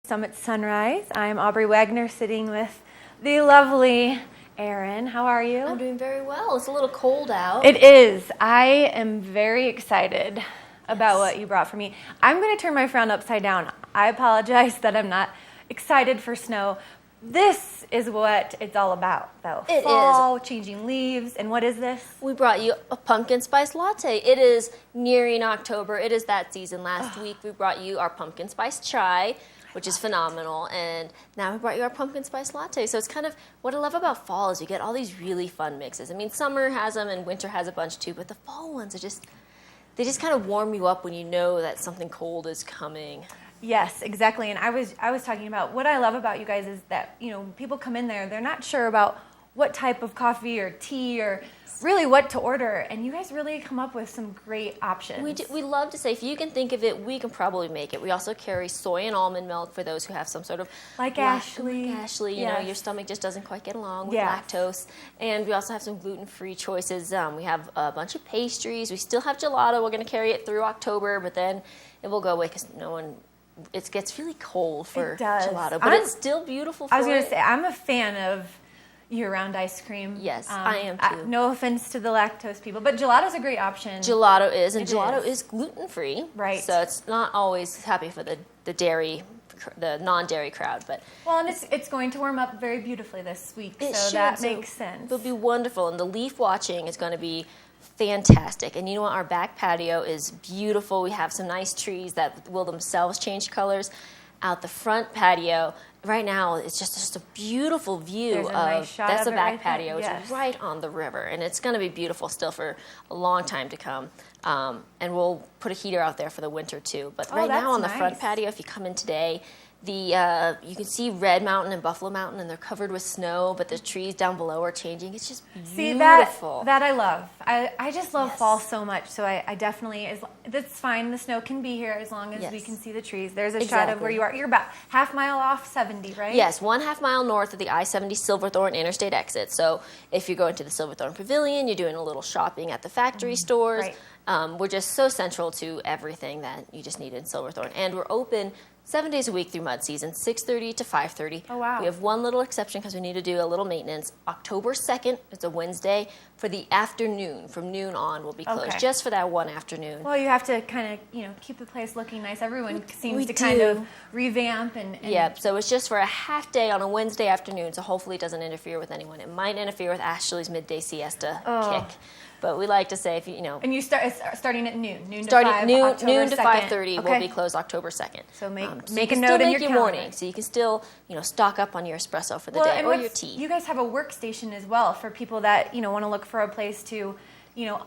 Summit Sunrise. I'm Aubrey Wagner sitting with the lovely Erin. How are you? I'm doing very well. It's a little cold out. It is. I am very excited about what you brought for me. I'm going to turn my frown upside down. I apologize that I'm not excited for snow. This is what it's all about, though. It Fall, changing leaves, and what is this? We brought you a pumpkin spice latte. It is nearing October. It is that season. Last week we brought you our pumpkin spice chai, which is phenomenal, and now we brought you our pumpkin spice latte. So it's kind of what I love about fall is you get all these really fun mixes. I mean, summer has them and winter has a bunch too, but the fall ones are they just kind of warm you up when you know that something cold is coming. Yes, exactly. And I was talking about what I love about you guys is that, people come in there, they're not sure about what type of coffee or tea or really what to order, and you guys really come up with some great options. We love to say, if you can think of it, we can probably make it. We also carry soy and almond milk for those who have some sort of like Ashley, yes. Your stomach just doesn't quite get along with lactose. And we also have some gluten-free choices. We have a bunch of pastries. We still have gelato. We're going to carry it through October, but then it will go away because it gets really cold for gelato, but it's still beautiful for I was going to say, I'm a fan of year-round ice cream. Yes, I am too. No offense to the lactose people, but gelato's a great option. Gelato is, and gelato is gluten-free. Right. So it's not always happy for the non-dairy crowd, but and it's going to warm up very beautifully this week, so that makes sense. It'll be wonderful, and the leaf watching is going to be fantastic. And you know what? Our back patio is beautiful. We have some nice trees that will themselves change colors. Out the front patio, right now, it's just a beautiful view. There's a nice shot that's of a it back right patio. there. It's right on the river, and it's going to be beautiful still for a long time to come. And we'll put a heater out there for the winter too. But right now on the front patio, if you come in today, you can see Red Mountain and Buffalo Mountain, and they're covered with snow, but the trees down below are changing. It's just beautiful. See, that I love. I just love fall so much, so I definitely, that's fine. The snow can be here as long as we can see the trees. There's a shot of where you are. You're about half mile off 70, right? Yes, 1/2 mile north of the I-70 Silverthorne Interstate exit. So if you're going to the Silverthorne Pavilion, you're doing a little shopping at the factory stores. Right. We're just so central to everything that you just need in Silverthorne. And we're open 7 days a week through mud season, 6:30 to 5:30. Oh, wow. We have one little exception because we need to do a little maintenance. October 2nd, it's a Wednesday, for the afternoon. From noon on, we'll be closed just for that one afternoon. Well, you have to kind of, keep the place looking nice. Everyone seems to kind of revamp and Yep, so it's just for a half day on a Wednesday afternoon, so hopefully it doesn't interfere with anyone. It might interfere with Ashley's midday siesta kick. But we like to say, if And you starting at noon to 5, noon to 5:30. Okay. We'll be closed October 2nd. So make a note in your calendar. morning, so you can still stock up on your espresso for the day or your tea. You guys have a workstation as well for people that want to look for a place to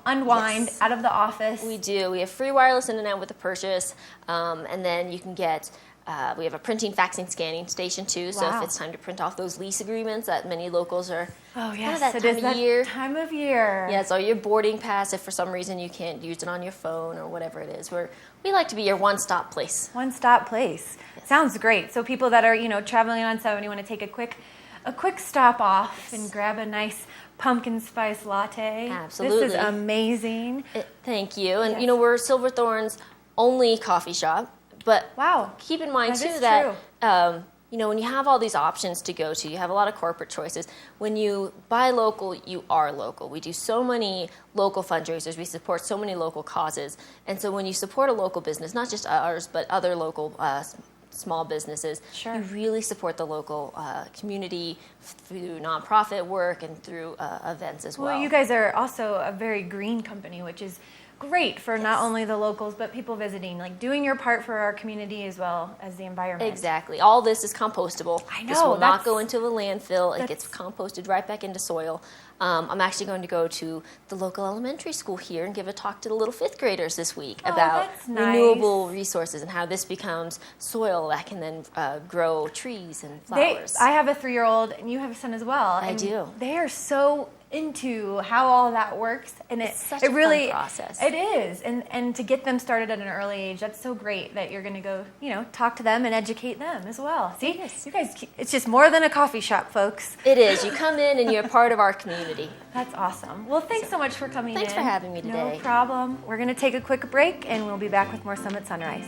unwind out of the office. We do. We have free wireless internet with the purchase, and then you can get. We have a printing, faxing, scanning station too. So if it's time to print off those lease agreements that many locals are. Oh yes, that time of year. Yeah, so your boarding pass. If for some reason you can't use it on your phone or whatever it is, we like to be your one-stop place. One-stop place. Yes. Sounds great. So people that are traveling on 70 want to take a quick stop off and grab a nice pumpkin spice latte. Absolutely, this is amazing. Thank you. And we're Silverthorne's only coffee shop. But keep in mind too that when you have all these options to go to, you have a lot of corporate choices. When you buy local, you are local. We do so many local fundraisers. We support so many local causes. And so when you support a local business, not just ours, but other local small businesses, you really support the local community through nonprofit work and through events as well. Well, you guys are also a very green company, which is great for not only the locals but people visiting, like doing your part for our community as well as the environment. Exactly. All this is compostable. I know. This will not go into a landfill. It gets composted right back into soil. I'm actually going to go to the local elementary school here and give a talk to the little 5th graders this week about renewable resources and how this becomes soil that can then grow trees and flowers. I have a 3-year-old, and you have a son as well. I do. They are so into how all that works, and it's such a fun process. It is, and to get them started at an early age, that's so great that you're going to go, talk to them and educate them as well. See, you guys, it's just more than a coffee shop, folks. It is. You come in and you're part of our community. That's awesome. Well, thanks so much for coming in. Thanks for having me today. No problem. We're going to take a quick break, and we'll be back with more Summit Sunrise.